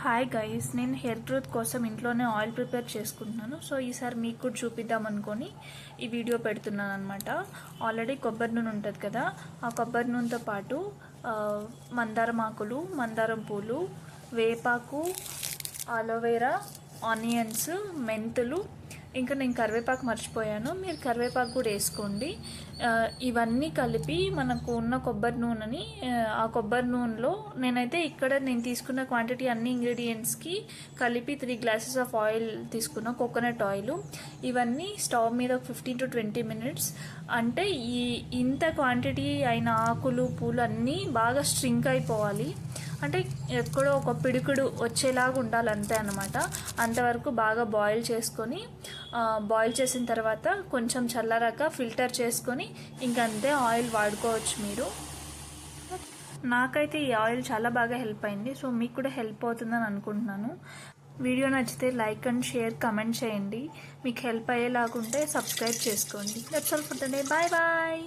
Hi guys, నేను hair growth కోసం ఇంట్లోనే ఆయిల్ ప్రిపేర్ చేసుకుంటున్నాను. సో ఈసారి మీకు కూడా చూపిద్దాం అనుకొని ఈ వీడియో పెడుతున్నాను అనమాట. ఆల్రెడీ కొబ్బరి నూనె ఉంటుంది కదా, ఆ కొబ్బరి నూనెతో పాటు మందారం ఆకులు, మందారం పూలు, వేపాకు, అలోవెరా, ఆనియన్స్, మెంతులు, ఇంకా నేను కరివేపాకు మర్చిపోయాను, మీరు కరివేపాకు కూడా వేసుకోండి. ఇవన్నీ కలిపి మనకు ఉన్న కొబ్బరి నూనెని ఆ కొబ్బరి నూనెలో నేనైతే ఇక్కడ నేను తీసుకున్న క్వాంటిటీ అన్ని ఇంగ్రీడియంట్స్కి కలిపి 3 glasses ఆఫ్ ఆయిల్ తీసుకున్నా, కోకోనట్ ఆయిల్. ఇవన్నీ స్టవ్ మీద 15 to 20 minutes. అంటే ఇంత క్వాంటిటీ అయిన ఆకులు పూలు అన్నీ బాగా స్ట్రింక్ అయిపోవాలి. అంటే ఎక్కడో ఒక పిడుకుడు వచ్చేలాగా ఉండాలి అంతే అనమాట. అంతవరకు బాగా బాయిల్ చేసుకొని, బాయిల్ చేసిన తర్వాత కొంచెం చల్లారాక ఫిల్టర్ చేసుకొని ఇంకంతే ఆయిల్ వాడుకోవచ్చు మీరు. నాకైతే ఈ ఆయిల్ చాలా బాగా హెల్ప్ అయింది. సో మీకు కూడా హెల్ప్ అవుతుందని అనుకుంటున్నాను. వీడియో నచ్చితే లైక్ అండ్ షేర్, కమెంట్ చేయండి. మీకు హెల్ప్ అయ్యేలాగుంటే సబ్స్క్రైబ్ చేసుకోండి. That's all for today. Bye bye.